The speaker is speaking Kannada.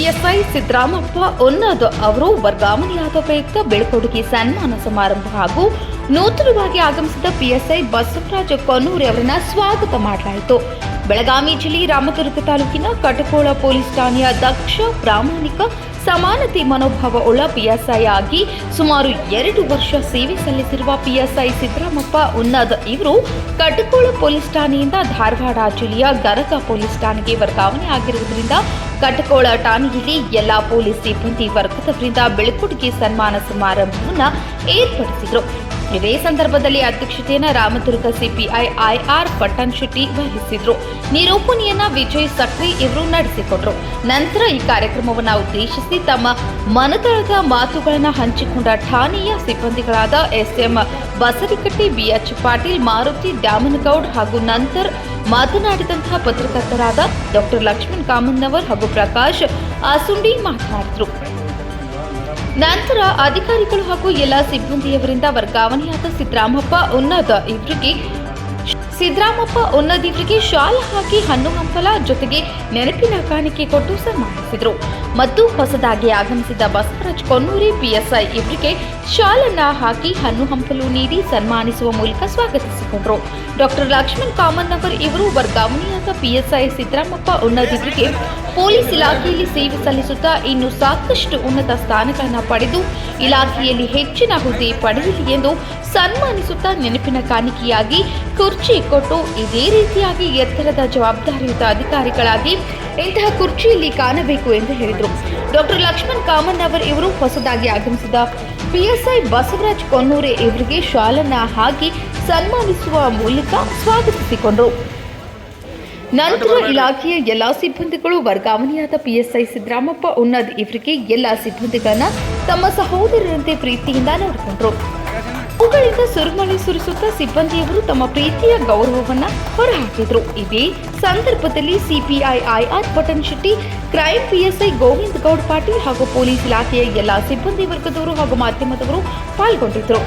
ಪಿಎಸ್ಐ ಸಿದ್ದರಾಮಪ್ಪ ಉನ್ನದ್ ಅವರು ವರ್ಗಾವಣೆಯಾದ ಪ್ರಯುಕ್ತ ಬೆಳ್ಕೊಡುಗೆ ಸನ್ಮಾನ ಸಮಾರಂಭ ಹಾಗೂ ನೂತನವಾಗಿ ಆಗಮಿಸಿದ ಪಿಎಸ್ಐ ಬಸವರಾಜ ಕೊನ್ನೂರಿ ಅವರನ್ನು ಸ್ವಾಗತ ಮಾಡಲಾಯಿತು. ಬೆಳಗಾವಿ ಜಿಲ್ಲೆ ರಾಮದುರ್ಗ ತಾಲೂಕಿನ ಕಟಕೋಳ ಪೊಲೀಸ್ ಠಾಣೆಯ ದಕ್ಷ, ಪ್ರಾಮಾಣಿಕ, ಸಮಾನತೆ ಮನೋಭಾವವುಳ್ಳ ಪಿಎಸ್ಐ ಆಗಿ ಸುಮಾರು 2 ವರ್ಷ ಸೇವೆ ಸಲ್ಲಿಸಿರುವ ಪಿಎಸ್ಐ ಸಿದ್ದರಾಮಪ್ಪ ಉನ್ನದ್ ಇವರು ಕಟಕೋಳ ಪೊಲೀಸ್ ಠಾಣೆಯಿಂದ ಧಾರವಾಡ ಜಿಲ್ಲೆಯ ಗರಗ ಪೊಲೀಸ್ ಠಾಣೆಗೆ ವರ್ಗಾವಣೆ ಆಗಿರುವುದರಿಂದ ಕಟಕೋಳ ಠಾಣೆಯಲ್ಲಿ ಎಲ್ಲಾ ಪೊಲೀಸ್ ಸಿಬ್ಬಂದಿ ವರ್ಗದವರಿಂದ ಬೆಳ್ಕೊಡುಗೆ ಸನ್ಮಾನ ಸಮಾರಂಭವನ್ನು ಏರ್ಪಡಿಸಿದರು. ಇದೇ ಸಂದರ್ಭದಲ್ಲಿ ಅಧ್ಯಕ್ಷತೆಯನ್ನು ರಾಮದುರ್ಗ ಸಿಪಿಐ ಐಆರ್ ಪಟ್ಟಣ್ ಶೆಟ್ಟಿ ವಹಿಸಿದ್ರು. ನಿರೂಪಣೆಯನ್ನ ವಿಜಯ್ ಸಕ್ರಿ ಇವರು ನಡೆಸಿಕೊಟ್ರು. ನಂತರ ಈ ಕಾರ್ಯಕ್ರಮವನ್ನು ಉದ್ದೇಶಿಸಿ ತಮ್ಮ ಮನದಾಳದ ಮಾತುಗಳನ್ನು ಹಂಚಿಕೊಂಡ ಠಾಣೆಯ ಸಿಬ್ಬಂದಿಗಳಾದ ಎಸ್ಎಂ ಬಸರಿಕಟ್ಟಿ, ಬಿಎಚ್ ಪಾಟೀಲ್, ಮಾರುತಿ ದ್ಯಾಮನಗೌಡ್ ಹಾಗೂ ನಂತರ ಮಾತನಾಡಿದಂತಹ ಪತ್ರಕರ್ತರಾದ ಡಾಕ್ಟರ್ ಲಕ್ಷ್ಮಣ್ ಕಾಮನ್ನವರ್ ಹಾಗೂ ಪ್ರಕಾಶ್ ಆಸುಂಡಿ ಮಾತನಾಡಿದರು. ನಂತರ ಅಧಿಕಾರಿಗಳು ಹಾಗೂ ಎಲ್ಲ ಸಿಬ್ಬಂದಿಯವರಿಂದ ವರ್ಗಾವಣೆಯಾದ ಸಿದ್ದರಾಮಪ್ಪ ಉನ್ನದ್ ಇವರಿಗೆ ಶಾಲ್ ಹಾಕಿ ಹಣ್ಣು ಹಂಪಲ ಜೊತೆಗೆ ನೆನಪಿನ ಕಾಣಿಕೆ ಕೊಟ್ಟು ಸನ್ಮಾನಿಸಿದರು ಮತ್ತು ಹೊಸದಾಗಿ ಆಗಮಿಸಿದ ಬಸವರಾಜ ಕೊನ್ನೂರಿ ಪಿಎಸ್ಐ ಇವರಿಗೆ ಶಾಲನ್ನ ಹಾಕಿ ಹಣ್ಣು ಹಂಪಲು ನೀಡಿ ಸನ್ಮಾನಿಸುವ ಮೂಲಕ ಸ್ವಾಗತಿಸಿಕೊಂಡರು. ಡಾಕ್ಟರ್ ಲಕ್ಷ್ಮಣ್ ಕಾಮನ್ನವರ್ ಇವರು ವರ್ಗಾವಣೆಯಾದ ಪಿಎಸ್ಐ ಸಿದ್ದರಾಮಪ್ಪ ಉನ್ನದ್ ಇವರಿಗೆ ಪೊಲೀಸ್ ಇಲಾಖೆಯಲ್ಲಿ ಸೇವೆ ಸಲ್ಲಿಸುತ್ತಾ ಇನ್ನು ಸಾಕಷ್ಟು ಉನ್ನತ ಸ್ಥಾನಗಳನ್ನು ಪಡೆದು ಇಲಾಖೆಯಲ್ಲಿ ಹೆಚ್ಚಿನ ಹುದ್ದೆ ಪಡೆಯಲಿ ಎಂದು ಸನ್ಮಾನಿಸುತ್ತಾ ನೆನಪಿನ ಕಾಣಿಕೆಯಾಗಿ ಕುರ್ಚಿ ಕೊಟ್ಟು ಇದೇ ರೀತಿಯಾಗಿ ಎತ್ತರದ ಜವಾಬ್ದಾರಿಯುತ ಅಧಿಕಾರಿಗಳಾಗಿ ಇಂತಹ ಕುರ್ಚಿಯಲ್ಲಿ ಕಾಣಬೇಕು ಎಂದು ಹೇಳಿದರು. ಡಾಕ್ಟರ್ ಲಕ್ಷ್ಮಣ್ ಕಾಮನ್ನವರ್ ಇವರು ಹೊಸದಾಗಿ ಆಗಮಿಸಿದ ಪಿಎಸ್ಐ ಬಸವರಾಜ ಕೊನ್ನೂರಿ ಇವರಿಗೆ ಶಾಲನ್ನ ಹಾಕಿ ಸನ್ಮಾನಿಸುವ ಮೂಲಕ ಸ್ವಾಗತಿಸಿಕೊಂಡರು. ನಂತರ ಇಲಾಖೆಯ ಎಲ್ಲಾ ಸಿಬ್ಬಂದಿಗಳು ವರ್ಗಾವಣೆಯಾದ ಪಿಎಸ್ಐ ಸಿದ್ದರಾಮಪ್ಪ ಉನ್ನದ್ ಇವರಿಗೆ ಎಲ್ಲಾ ಸಿಬ್ಬಂದಿಗಳನ್ನ ತಮ್ಮ ಸಹೋದರರಂತೆ ಪ್ರೀತಿಯಿಂದ ನೋಡಿಕೊಂಡರು. ಅವುಗಳಿಂದ ಸುರುಮಳೆ ಸುರಿಸುತ್ತಾ ಸಿಬ್ಬಂದಿಯವರು ತಮ್ಮ ಪ್ರೀತಿಯ ಗೌರವವನ್ನ ಹೊರಹಾಕಿದರು. ಇದೇ ಸಂದರ್ಭದಲ್ಲಿ CPI I R Pattan Shetty, crime PSI Govinda Goud Patil ಹಾಗೂ ಪೊಲೀಸ್ ಇಲಾಖೆಯ ಎಲ್ಲಾ ಸಿಬ್ಬಂದಿ ವರ್ಗದವರು ಹಾಗೂ ಮಾಧ್ಯಮದವರು ಪಾಲ್ಗೊಂಡಿದ್ದರು.